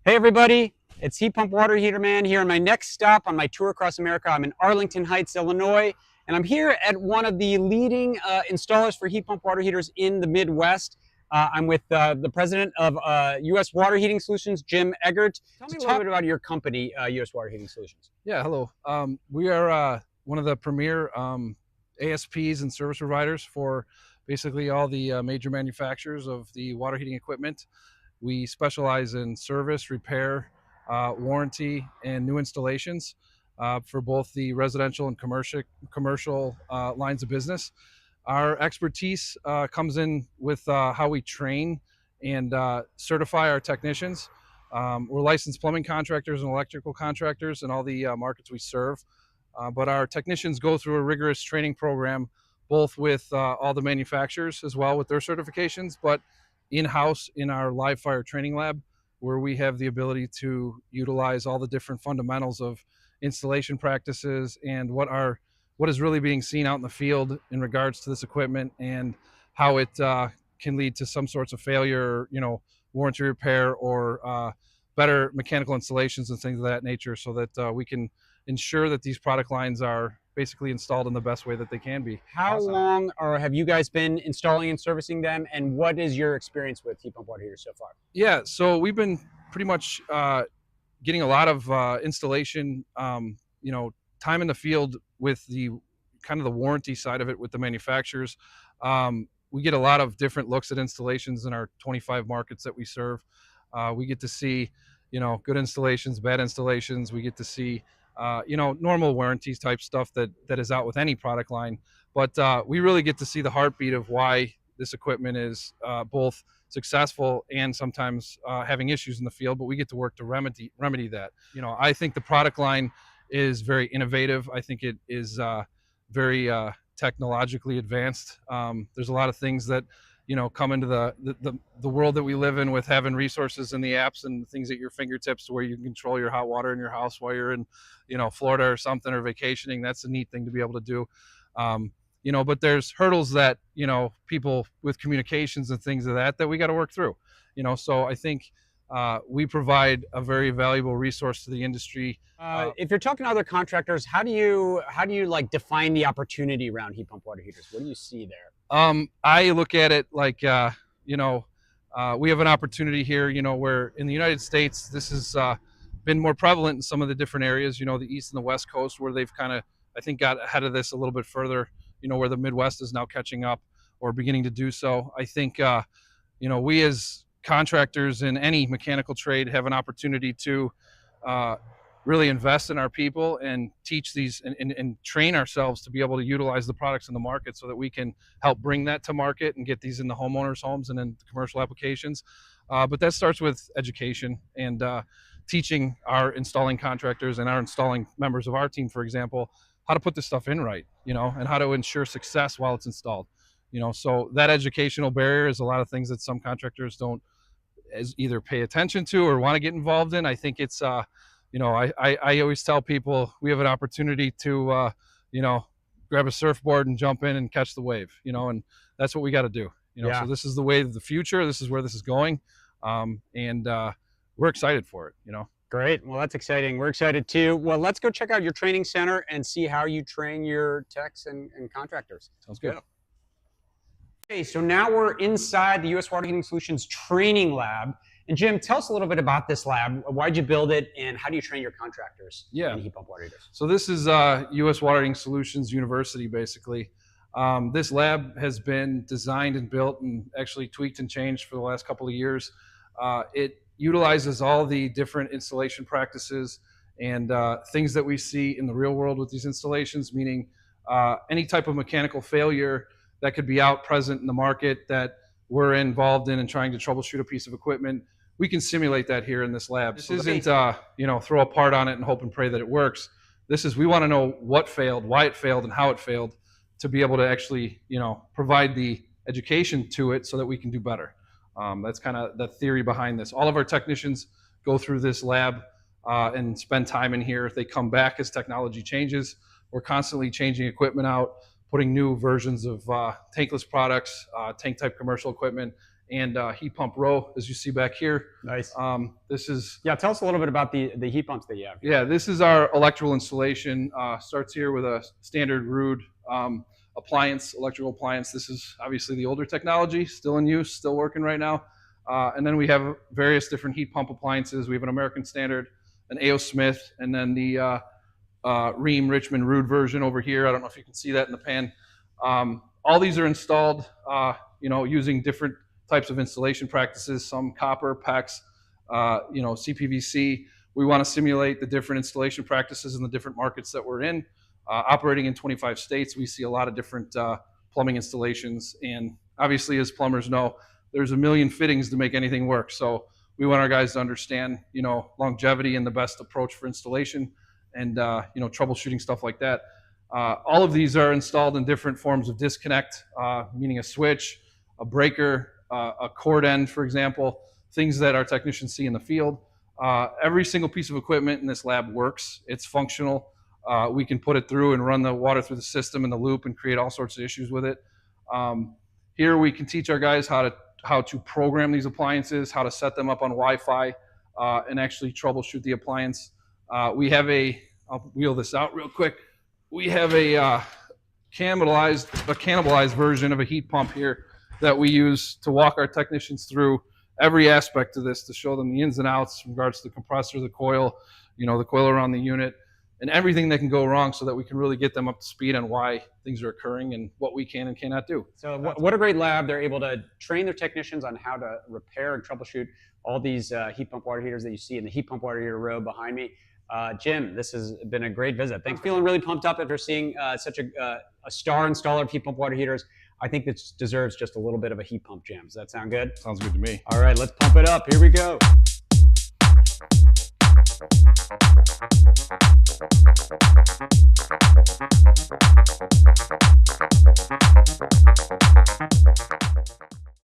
Hey everybody, it's Heat Pump Water Heater Man here on my next stop on my tour across America. I'm in Arlington Heights, Illinois, and I'm here at one of the leading installers for heat pump water heaters in the Midwest. I'm with the president of U.S. Water Heating Solutions, Jim Eggert. Tell me a little bit about your company, U.S. Water Heating Solutions. Yeah, hello. We are one of the premier ASPs and service providers for basically all the major manufacturers of the water heating equipment. We specialize in service, repair, warranty, and new installations for both the residential and commercial lines of business. Our expertise comes in with how we train and certify our technicians. We're licensed plumbing contractors and electrical contractors in all the markets we serve. But our technicians go through a rigorous training program, both with all the manufacturers as well with their certifications, but in-house in our live fire training lab, where we have the ability to utilize all the different fundamentals of installation practices and what is really being seen out in the field in regards to this equipment and how it can lead to some sorts of failure, warranty repair or better mechanical installations and things of that nature, so that we can ensure that these product lines are basically installed in the best way that they can be. How long or have you guys been installing and servicing them, and what is your experience with heat pump water heaters so far? Yeah, so we've been pretty much getting a lot of installation, time in the field with the kind of the warranty side of it with the manufacturers. We get a lot of different looks at installations in our 25 markets that we serve. We get to see, good installations, bad installations. We get to see, normal warranties type stuff that is out with any product line. But we really get to see the heartbeat of why this equipment is both successful and sometimes having issues in the field. But we get to work to remedy that. I think the product line is very innovative. I think it is very technologically advanced. There's a lot of things that come into the world that we live in, with having resources in the apps and things at your fingertips where you can control your hot water in your house while you're in Florida or something, or vacationing. That's a neat thing to be able to do. But there's hurdles that people with communications and things of that we got to work through. So I think we provide a very valuable resource to the industry. If you're talking to other contractors, how do you like define the opportunity around heat pump water heaters? What do you see there? I look at it like we have an opportunity here. Where in the United States this has been more prevalent in some of the different areas. The East and the West Coast, where they've kind of, I think, got ahead of this a little bit further. Where the Midwest is now catching up or beginning to do so. I think we as contractors in any mechanical trade have an opportunity to really invest in our people and teach these and train ourselves to be able to utilize the products in the market, so that we can help bring that to market and get these in the homeowners' homes and in commercial applications. But that starts with education and teaching our installing contractors and our installing members of our team, for example, how to put this stuff in right, and how to ensure success while it's installed. So that educational barrier is a lot of things that some contractors don't as either pay attention to or want to get involved in. I think it's I always tell people we have an opportunity to grab a surfboard and jump in and catch the wave, and that's what we got to do. Yeah. So this is the wave of the future. This is where this is going, and we're excited for it. Great. Well, that's exciting. We're excited too. Well, let's go check out your training center and see how you train your techs and contractors. Sounds good. Yeah. Okay, so now we're inside the U.S. Water Heating Solutions training lab. And Jim, tell us a little bit about this lab. Why'd you build it, and how do you train your contractors in heat pump water heaters? So this is U.S. Water Heating Solutions University, basically. This lab has been designed and built and actually tweaked and changed for the last couple of years. It utilizes all the different installation practices and things that we see in the real world with these installations, meaning any type of mechanical failure that could be out present in the market that we're involved in and trying to troubleshoot a piece of equipment. We can simulate that here in this lab. This isn't, throw a part on it and hope and pray that it works. This is, we want to know what failed, why it failed, and how it failed, to be able to actually, provide the education to it so that we can do better. That's kind of the theory behind this. All of our technicians go through this lab and spend time in here. They come back as technology changes. We're constantly changing equipment out, putting new versions of tankless products, tank type commercial equipment, and heat pump row, as you see back here. Nice. This is Tell us a little bit about the heat pumps that you have. Yeah, this is our electrical installation. Starts here with a standard Rude appliance, electrical appliance. This is obviously the older technology, still in use, still working right now. And then we have various different heat pump appliances. We have an American Standard, an A.O. Smith, and then the Rheem Richmond Rude version over here. I don't know if you can see that in the pan. All these are installed, using different types of installation practices. Some copper, PEX, CPVC. We want to simulate the different installation practices in the different markets that we're in. Operating in 25 states, we see a lot of different plumbing installations. And obviously, as plumbers know, there's a million fittings to make anything work. So we want our guys to understand, longevity and the best approach for installation and, troubleshooting stuff like that. All of these are installed in different forms of disconnect, meaning a switch, a breaker, a cord end, for example, things that our technicians see in the field. Every single piece of equipment in this lab works. It's functional. We can put it through and run the water through the system in the loop and create all sorts of issues with it. Here we can teach our guys how to program these appliances, how to set them up on Wi-Fi, and actually troubleshoot the appliance. I'll wheel this out real quick. We have a cannibalized version of a heat pump here that we use to walk our technicians through every aspect of this, to show them the ins and outs in regards to the compressor, the coil, the coil around the unit, and everything that can go wrong, so that we can really get them up to speed on why things are occurring and what we can and cannot do. So what a great lab. They're able to train their technicians on how to repair and troubleshoot all these heat pump water heaters that you see in the heat pump water heater row behind me. Jim, this has been a great visit. Thanks. Feeling really pumped up after seeing such a star installer of heat pump water heaters. I think this deserves just a little bit of a heat pump jam. Does that sound good? Sounds good to me. All right, let's pump it up. Here we go.